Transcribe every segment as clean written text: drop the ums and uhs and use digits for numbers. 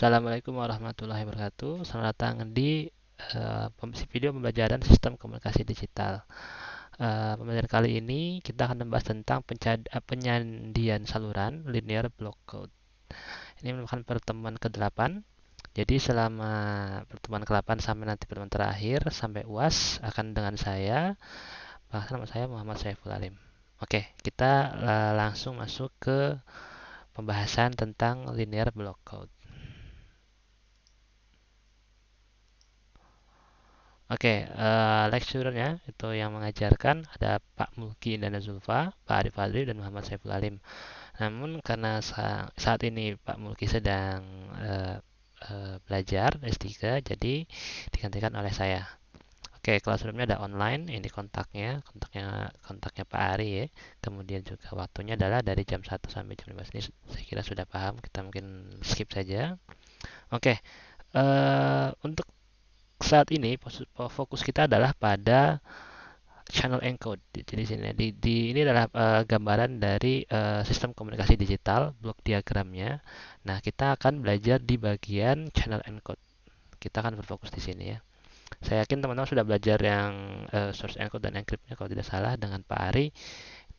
Assalamualaikum warahmatullahi wabarakatuh. Selamat datang di video pembelajaran sistem komunikasi digital. Pembelajaran kali ini kita akan membahas tentang penyandian saluran linear block code. Ini merupakan pertemuan ke-8. Jadi selama pertemuan ke-8 sampai nanti pertemuan terakhir sampai UAS akan dengan saya. Nama saya Muhammad Saiful Alim. Oke, kita langsung masuk ke pembahasan tentang linear block code. Oke, lecturernya itu yang mengajarkan ada Pak Mulki Indana Zulfa, Pak Arif Fadri, dan Muhammad Saiful Alim. Namun karena saat ini Pak Mulki sedang belajar S3, jadi digantikan oleh saya. Oke, kelas sebelumnya ada online, ini kontaknya Pak Ari ya. Kemudian juga waktunya adalah dari jam 1 sampai jam 15 ini saya kira sudah paham, kita mungkin skip saja. Oke, untuk saat ini fokus kita adalah pada channel encode. Jadi sini ini adalah gambaran dari sistem komunikasi digital, blok diagramnya. Nah, kita akan belajar di bagian channel encode. Kita akan berfokus di sini ya. Saya yakin teman-teman sudah belajar yang source encode dan encryptnya kalau tidak salah dengan Pak Ari.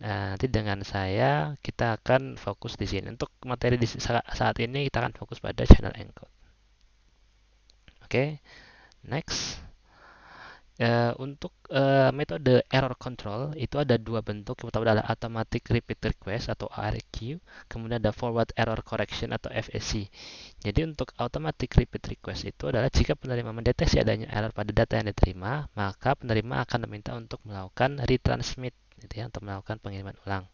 Nah, nanti dengan saya kita akan fokus di sini. Untuk materi di saat ini kita akan fokus pada channel encode. Oke, next. Untuk metode error control itu ada dua bentuk. Yang pertama adalah automatic repeat request atau ARQ, kemudian ada forward error correction atau FSC. Jadi untuk automatic repeat request itu adalah jika penerima mendeteksi adanya error pada data yang diterima, maka penerima akan diminta untuk melakukan retransmit, gitu ya, untuk melakukan pengiriman ulang.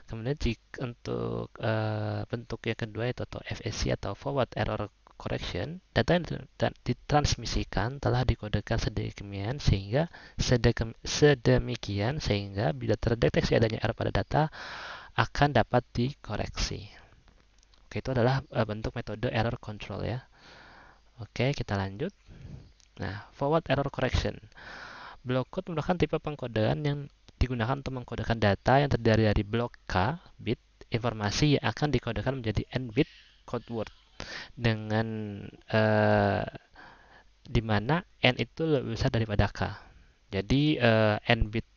Kemudian untuk bentuk yang kedua itu atau FSC atau forward error correction, data yang ditransmisikan telah dikodekan sedemikian sehingga bila terdeteksi adanya error pada data akan dapat dikoreksi. Oke, itu adalah bentuk metode error control ya. Oke, kita lanjut. Nah, forward error correction. Block code merupakan tipe pengkodean yang digunakan untuk mengkodekan data yang terdiri dari blok K, bit, informasi yang akan dikodekan menjadi N bit code word dengan di mana N itu lebih besar daripada K. Jadi N bit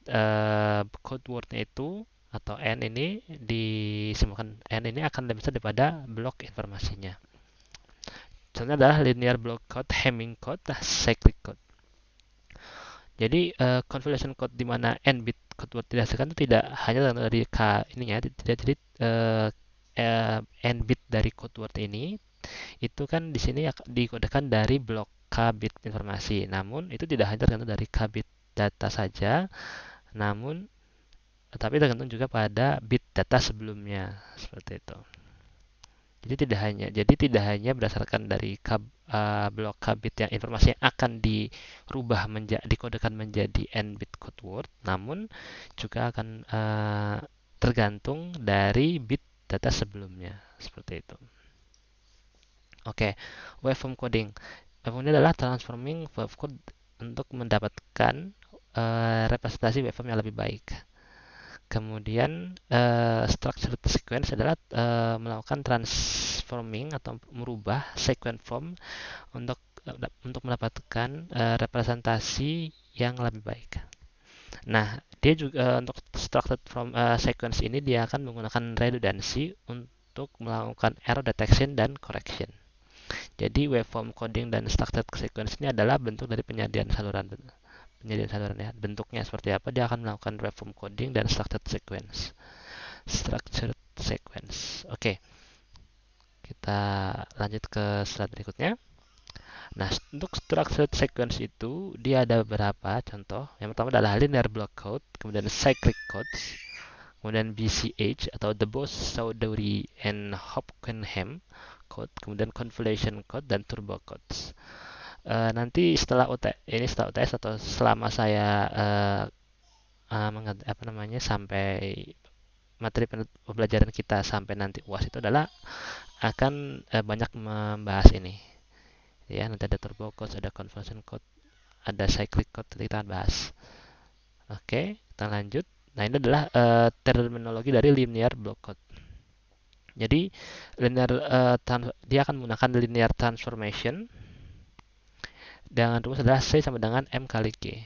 code wordnya itu atau N ini disebutkan N ini akan lebih besar daripada blok informasinya. Contohnya adalah linear block code, Hamming code, cyclic code. Jadi convolution code di mana N bit code word dihasilkan itu tidak hanya dari K ininya, tidak jadi N bit dari code word ini itu kan di sini dikodekan dari blok K bit informasi. Namun itu tidak hanya tergantung dari K bit data saja, namun tapi tergantung juga pada bit data sebelumnya seperti itu. Jadi tidak hanya berdasarkan dari blok K bit yang informasi yang akan dirubah dikodekan menjadi N bit code word, namun juga akan tergantung dari bit data sebelumnya seperti itu. Oke, waveform coding. Waveform ini adalah transforming wave code untuk mendapatkan representasi waveform yang lebih baik. Kemudian structured sequence adalah melakukan transforming atau merubah sequence form untuk mendapatkan representasi yang lebih baik. Nah, dia juga untuk structured from sequence ini dia akan menggunakan redundancy untuk melakukan error detection dan correction. Jadi waveform coding dan structured sequence ini adalah bentuk dari penyandian saluran ya. Bentuknya seperti apa? Dia akan melakukan waveform coding dan structured sequence. Oke. Kita lanjut ke slide berikutnya. Nah, untuk structured sequence itu dia ada beberapa contoh. Yang pertama adalah linear block code, kemudian cyclic codes, kemudian BCH atau the Bose-Chaudhuri and Hopkenham code, kemudian convolution code dan turbo codes. Nanti setelah UTS atau selama saya sampai materi pembelajaran kita sampai nanti UAS itu adalah akan banyak membahas ini. Ya, nanti ada turbo code, ada convolution code, ada cyclic code, kita akan bahas. Oke, kita lanjut. Nah, ini adalah terminologi dari linear block code. Jadi dia akan menggunakan linear transformation dengan rumus adalah C sama dengan M kali G.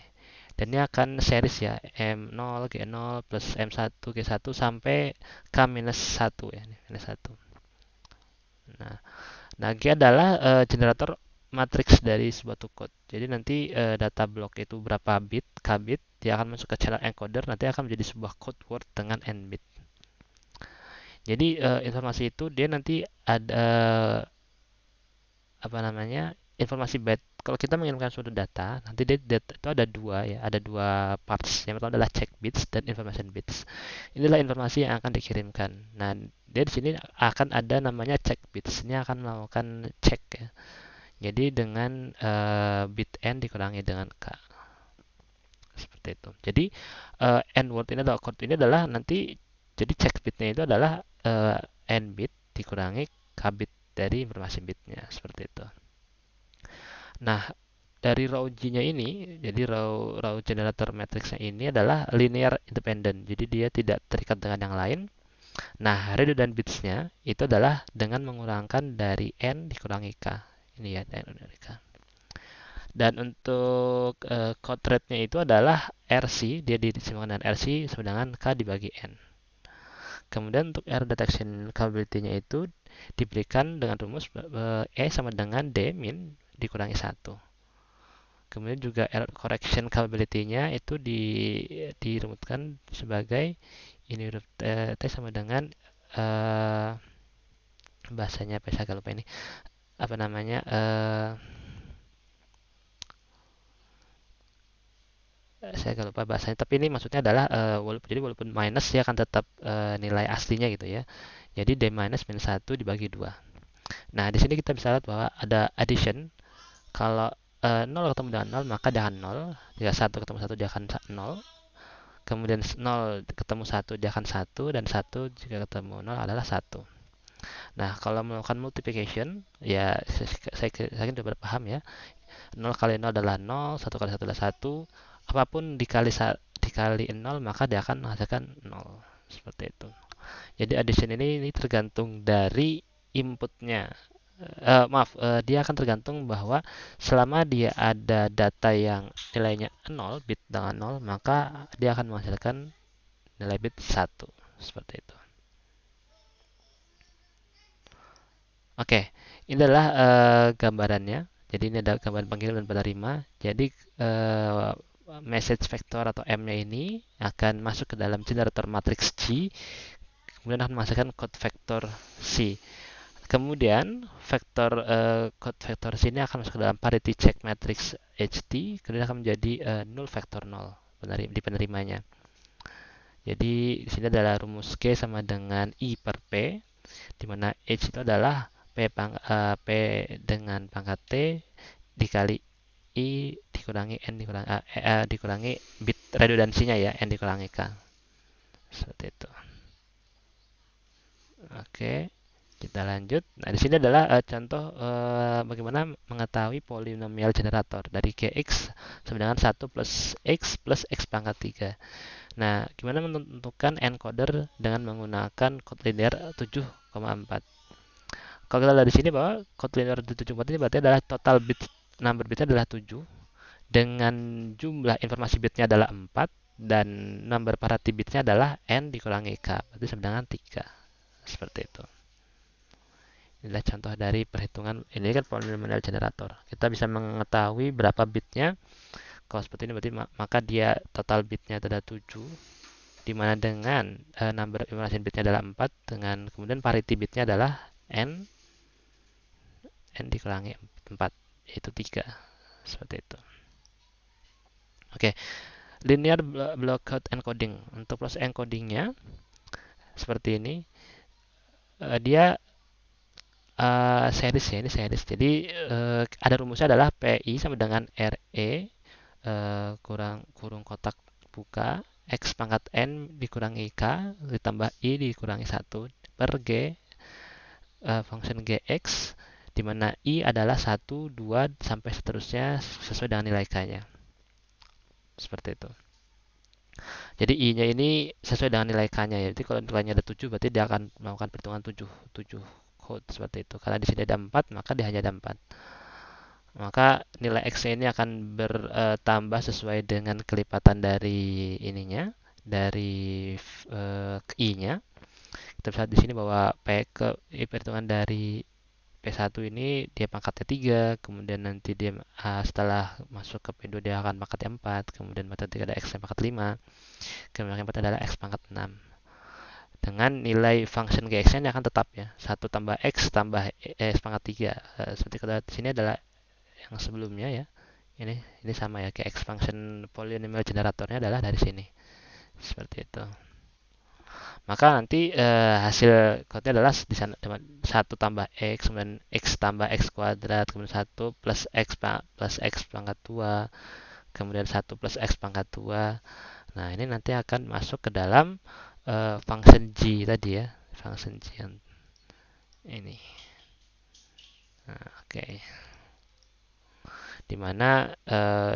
Dan ini akan series ya, M0, G0 plus M1, G1 sampai K-1 ya, minus 1. Nah, G adalah generator matriks dari sebuah code. Jadi nanti data block itu berapa bit, k bit, dia akan masuk ke channel encoder, nanti akan menjadi sebuah code word dengan n bit. Jadi informasi itu dia nanti ada apa namanya informasi byte. Kalau kita mengirimkan suatu data, nanti data itu ada dua ya, ada dua parts. Yang pertama adalah check bits dan information bits. Inilah informasi yang akan dikirimkan. Nah, dia di sini akan ada namanya check bits. Ini akan melakukan check ya. Jadi dengan bit n dikurangi dengan k. Seperti itu. Jadi n word ini adalah code ini adalah nanti jadi check bitnya itu adalah n bit dikurangi k bit dari informasi bitnya seperti itu. Nah, dari row G-nya ini, jadi row generator matrixnya ini adalah linear independent. Jadi dia tidak terikat dengan yang lain. Nah, redundant bits-nya itu adalah dengan mengurangkan dari n dikurangi k. Ini ya, n dikurangi k. Dan untuk code rate-nya itu adalah RC, dia disamakan dengan RC sama dengan K dibagi N. Kemudian untuk error detection capability-nya itu diberikan dengan rumus E sama dengan D min dikurangi 1. Kemudian juga error correction capability-nya itu dirumuskan sebagai ini T sama dengan bahasanya apa saya lupa ini. Apa namanya? Saya agak lupa bahasanya, tapi ini maksudnya adalah walaupun minus dia akan tetap nilai aslinya gitu ya. Jadi D minus minus 1 dibagi 2. Nah, di sini kita bisa lihat bahwa ada addition. Kalau 0 ketemu dengan 0 maka dia akan 0. Jika 1 ketemu 1 dia akan 0. Kemudian 0 ketemu 1 dia akan 1 dan 1 jika ketemu 0 adalah 1. Nah, kalau melakukan multiplication ya saya sudah paham ya. 0 kali 0 adalah 0, 1 kali 1 adalah 1. Apapun dikali 0 maka dia akan menghasilkan 0. Seperti itu. Jadi addition ini tergantung dari inputnya. Dia akan tergantung bahwa selama dia ada data yang nilainya 0, bit dengan 0, maka dia akan menghasilkan nilai bit 1. Seperti itu. Oke, ini adalah gambarannya. Jadi ini ada gambaran pengkirim dan penerima. Jadi message vector atau M-nya ini akan masuk ke dalam generator matrix G, kemudian akan menghasilkan code vector C. Kemudian code vector C ini akan masuk ke dalam parity check matrix HT, kemudian akan menjadi null vector 0 di penerimanya. Jadi di sini adalah rumus G sama dengan I per P, di mana H itu adalah P dengan pangkat T dikali I dikurangi N dikurangi bit redundansinya ya, N dikurangi K. Seperti itu. Oke, kita lanjut. Nah, di sini adalah contoh bagaimana mengetahui polinomial generator dari Gx sama dengan 1 plus X pangkat 3. Nah, gimana menentukan encoder dengan menggunakan code linear 7,4. Kalau kita lihat di sini bahwa code linear 7,4 ini berarti adalah total bit number bitnya adalah 7 dengan jumlah informasi bitnya adalah 4 dan number parity bitnya adalah n dikurangi k, berarti sama dengan 3. Seperti itu. Inilah contoh dari perhitungan, ini kan polynomial generator. Kita bisa mengetahui berapa bitnya. Kalau seperti ini berarti maka dia total bitnya adalah 7, dimana dengan number information bitnya adalah 4, dengan kemudian parity bitnya adalah n dikurangi 4, yaitu 3. Seperti itu. Oke, linear block code encoding. Untuk proses encodingnya seperti ini. Dia series ya, ini series. Jadi ada rumusnya adalah PI sama dengan RE kurung kotak buka X pangkat N dikurangi K ditambah I dikurangi 1 per G function GX, di mana I adalah 1, 2 sampai seterusnya sesuai dengan nilai K-nya. Seperti itu. Jadi I-nya ini sesuai dengan nilai K-nya ya. Jadi kalau nilainya ada 7 berarti dia akan melakukan perhitungan 7 7 code seperti itu. Karena di sini ada 4 maka dia hanya ada 4. Maka nilai X ini akan bertambah sesuai dengan kelipatan dari ininya, dari I-nya. Kita bisa di sini bahwa perhitungan dari P1 ini dia pangkatnya 3, kemudian nanti dia setelah masuk ke P2 dia akan pangkatnya 4, kemudian pangkat 3 ada X yang pangkat 5, kemudian yang 4 adalah X pangkat 6. Dengan nilai function GX-nya akan tetap ya, 1 tambah X tambah X pangkat 3. Seperti kita lihat di sini adalah yang sebelumnya ya. Ini sama ya, kayak X function polynomial generatornya adalah dari sini. Seperti itu. Maka nanti hasil code-nya adalah di sana 1 tambah X, kemudian X tambah X kuadrat, kemudian 1 plus X pangkat 2, kemudian 1 plus X pangkat 2. Nah, ini nanti akan masuk ke dalam function G tadi ya, function G yang ini. Nah, oke. Okay. Dimana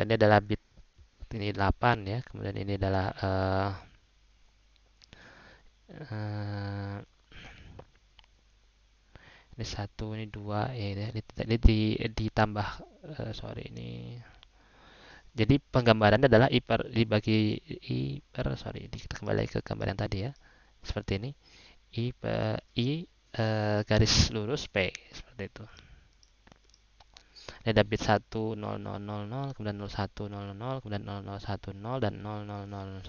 ini adalah bit ini 8 ya, kemudian ini adalah uh, ini 1, ini 2 ya, ini ditambah sorry ini. Jadi penggambarannya adalah I per dibagi I per sorry, kita kembali ke gambar yang tadi ya. Seperti ini. I garis lurus P seperti itu. Ini ada bit 1 0 0 0 0, kemudian 01 0 0, kemudian 0 0 1 0 dan 0 0 0 1.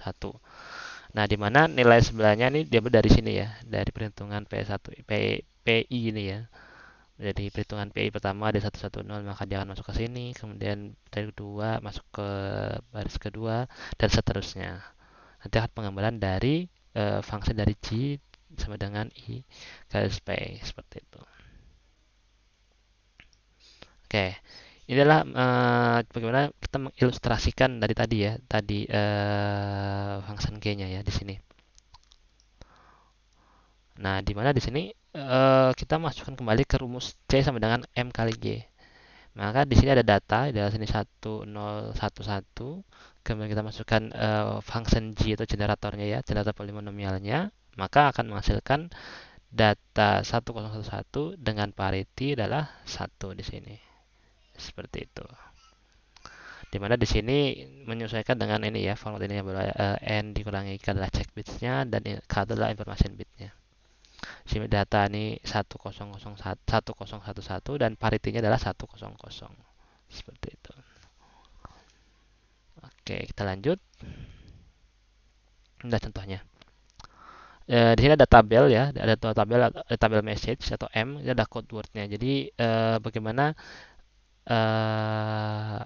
Nah, di mana nilai sebelahnya ini diambil dari sini ya, dari perhitungan P1 PI ini ya. Jadi perhitungan PI pertama ada 110 maka dia akan masuk ke sini, kemudian dari kedua masuk ke baris kedua dan seterusnya. Nanti akan pengambilan dari fungsi dari G sama dengan I garis P seperti itu. Oke, ini adalah bagaimana kita mengilustrasikan dari tadi ya, tadi function G-nya ya di sini. Nah, di mana di sini kita masukkan kembali ke rumus C sama dengan M kali G. Maka di sini ada data, di sini 1011, kemudian kita masukkan function G atau generatornya ya, generator polinomialnya, maka akan menghasilkan data 1011 dengan parity adalah 1 di sini. Seperti itu. Dimana di sini menyesuaikan dengan ini ya, format ini n dikurangi k adalah check bitsnya dan k adalah information bitnya. Sini data ini 1011 dan parity-nya adalah 100. Seperti itu. Oke, kita lanjut. Nah, contohnya. Di sini ada tabel ya, ada tabel message atau M, ini ada code word-nya. Jadi bagaimana uh,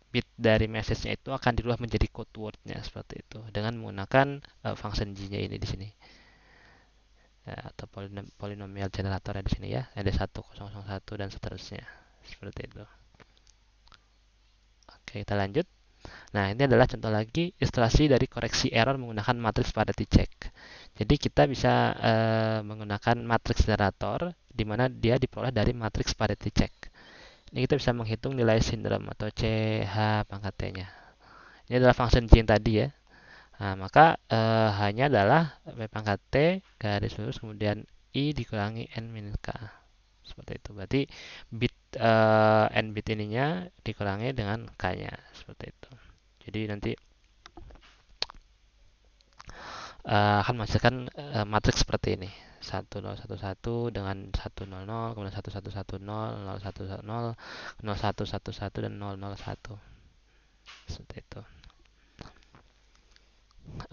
bit dari message-nya itu akan dirubah menjadi code word-nya seperti itu dengan menggunakan function G-nya ini di sini. Ya, atau polinomial generator di sini ya. Ada 1001 dan seterusnya. Seperti itu. Oke, kita lanjut. Nah, ini adalah contoh lagi ilustrasi dari koreksi error menggunakan matriks parity check. Jadi kita bisa menggunakan matriks generator di mana dia diperoleh dari matriks parity check. Ini kita bisa menghitung nilai sindrom atau CH pangkat T-nya. Ini adalah function G yang tadi ya. Nah, maka hanya adalah P pangkat T garis lurus kemudian I dikurangi N min K. Seperti itu. Berarti bit N bit ininya dikurangi dengan K-nya. Seperti itu. Jadi nanti akan menghasilkan matriks seperti ini. 1011 dengan 100, kemudian 1110, 0110, 0111 dan 001. Seperti itu.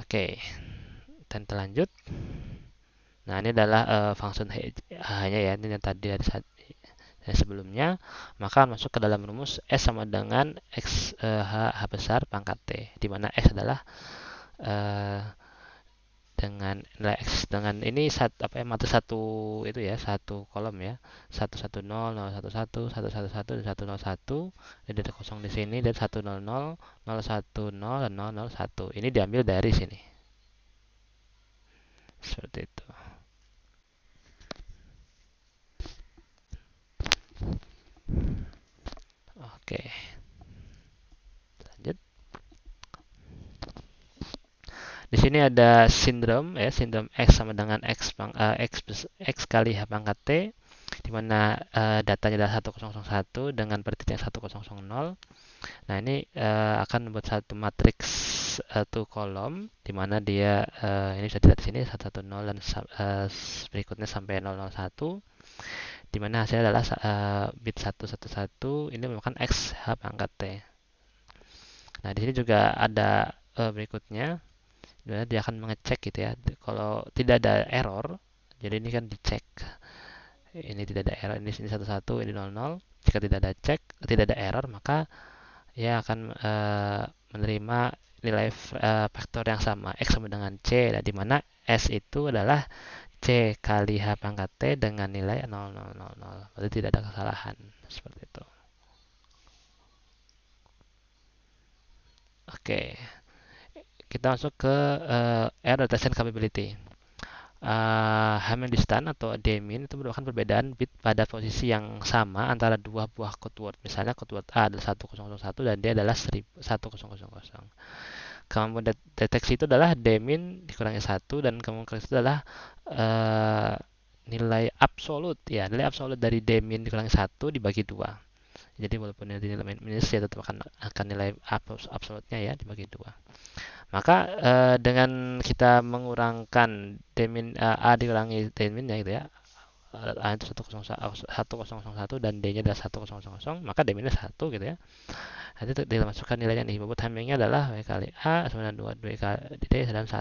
Oke, dan lanjut. Nah, ini adalah function h-nya ya, ini yang tadi dari sebelumnya, maka masuk ke dalam rumus S sama dengan X H besar pangkat T, di mana X adalah dengan nilai X dengan ini matriks satu itu ya, satu kolom ya, 110 011 111 dan 101, dan ada kosong di sini dan 100 010 dan 001 ini diambil dari sini seperti itu. Oke, lanjut. sini ada sindrom ya, sindrom X sama dengan X kali H pangkat T, di mana datanya adalah 1001 dengan pertitik 1000. Nah, ini akan membuat satu matriks satu kolom di mana dia ini bisa dilihat di sini 110 dan berikutnya sampai 001, di mana hasilnya adalah bit 111 ini merupakan X H pangkat T. Nah, di sini juga ada berikutnya, di mana dia akan mengecek gitu ya. Kalau tidak ada error, jadi ini kan dicek. Ini tidak ada error, ini sini 11, ini 00. Jika tidak ada tidak ada error, maka ia akan menerima nilai vektor yang sama, X sama dengan C, di mana S itu adalah C kali H pangkat T dengan nilai 0000. Berarti tidak ada kesalahan. Seperti itu. Oke, kita masuk ke error detection capability. Hamilton atau Demin itu merupakan perbedaan bit pada posisi yang sama antara dua buah code word. Misalnya code word A adalah 1001 dan dia adalah 1000. Kemampuan deteksi itu adalah Demin dikurangi 1 dan kemungkinan itu adalah uh, nilai absolut ya, nilai absolut dari Demin dikurangi 1 dibagi 2. Jadi walaupun nilai minus ya tetap akan nilai absolutnya ya dibagi 2. Maka dengan kita mengurangkan demin A dikurangi demin ya gitu ya. A itu 1001 dan D-nya adalah 1000, maka deminnya 1 gitu ya. Nanti dimasukkan nilainya nih. Bobot Hammingnya adalah W kali A sama dengan 2 kali D dan 1.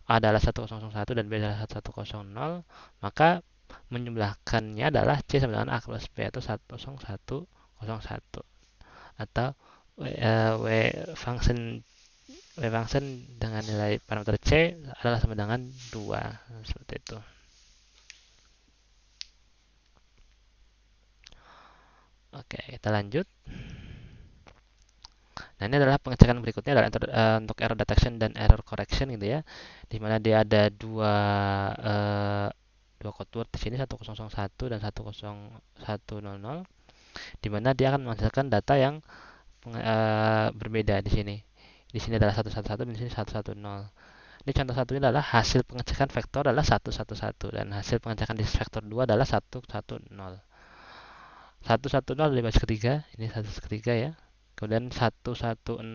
A adalah 1001 dan B adalah 100. Maka menjumlahkannya adalah C sama dengan A plus B itu 10101 atau W function dengan nilai parameter C adalah sama dengan 2. Seperti itu. Oke, kita lanjut. Nah, ini adalah pengecekan berikutnya adalah untuk error detection dan error correction gitu ya. Di mana dia ada dua code word di sini 1001 dan 10100, di mana dia akan menghasilkan data yang berbeda di sini. Di sini adalah 111 dan di sini 110. Ini contoh satunya adalah hasil pengecekan vektor adalah 111 dan hasil pengecekan di vektor 2 adalah 110. 110 ada di baris ketiga, ini baris ketiga ya. Kemudian 110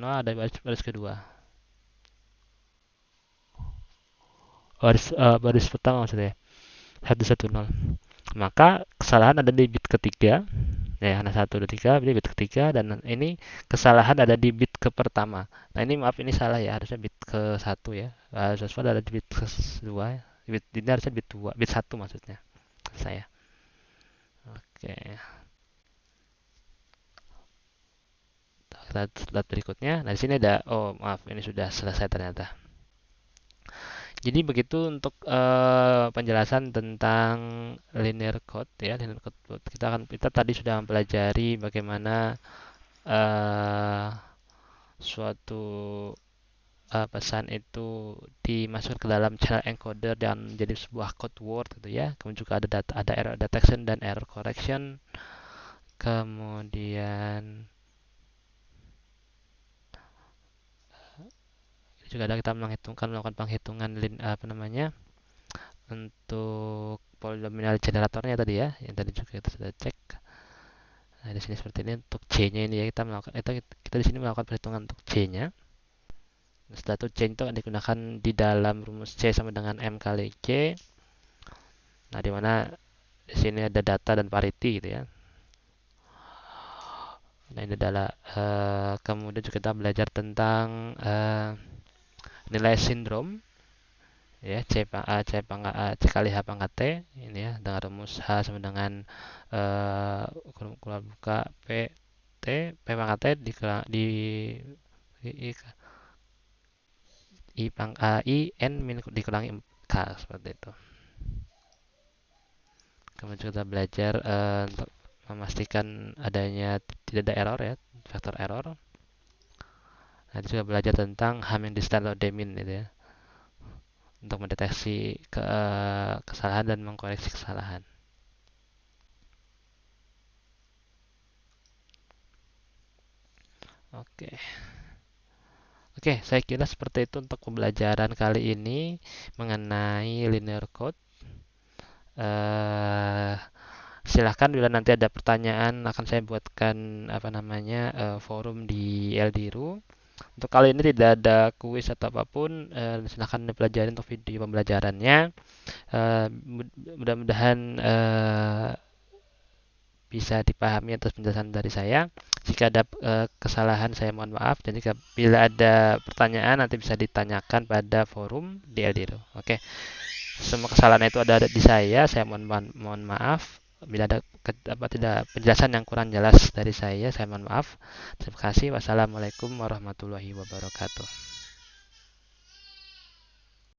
ada di baris kedua. Baris pertama maksudnya. 110. Maka kesalahan ada di bit ketiga. Ya, hanya 1 2 3 ini bit ketiga dan ini kesalahan ada di bit ke pertama. Nah, ini maaf ini salah ya, harusnya bit ke 1 ya. Sesuatu ada di bit ke 2. Bit ini harusnya bit 2, bit 1 maksudnya. Saya. Oke. Kita lihat berikutnya. Nah, di sini ada maaf ini sudah selesai ternyata. Jadi begitu untuk penjelasan tentang linear code ya, linear code. Kita tadi sudah mempelajari bagaimana uh, suatu pesan itu dimasukkan ke dalam channel encoder dan menjadi sebuah code word gitu ya. Kemudian juga ada error detection dan error correction. Kemudian juga ada kita melakukan penghitungan apa namanya untuk polinomial generatornya tadi ya, yang tadi juga kita sudah cek. Nah, di sini seperti ini untuk C-nya ini ya, kita di sini melakukan perhitungan untuk C-nya. Setelah itu C itu digunakan di dalam rumus C sama dengan M kali C. Nah, di mana di sini ada data dan parity gitu ya. Nah, ini adalah kemudian juga kita belajar tentang nilai sindrom ya, C kali H pangkat T ini ya, dengan rumus H sama dengan kurang buka P pangkat T di I N dikurangi K seperti itu. Kemudian kita belajar untuk memastikan adanya tidak ada error ya, faktor error. Nah, juga belajar tentang Hamming distance atau Demin gitu ya, untuk mendeteksi kesalahan dan mengkoreksi kesalahan. Oke. Oke, saya kira seperti itu untuk pembelajaran kali ini mengenai linear code. Eh, Silahkan bila nanti ada pertanyaan akan saya buatkan apa namanya forum di Eldiru. Untuk kali ini tidak ada kuis atau apapun. Silahkan dipelajari untuk video pembelajarannya. Mudah-mudahan bisa dipahami atas penjelasan dari saya. Jika ada kesalahan saya mohon maaf dan jika bila ada pertanyaan nanti bisa ditanyakan pada forum di Eldiro. Oke. Semua kesalahan itu ada di saya mohon maaf. Bila ada tidak penjelasan yang kurang jelas dari saya mohon maaf. Terima kasih. Wassalamualaikum warahmatullahi wabarakatuh.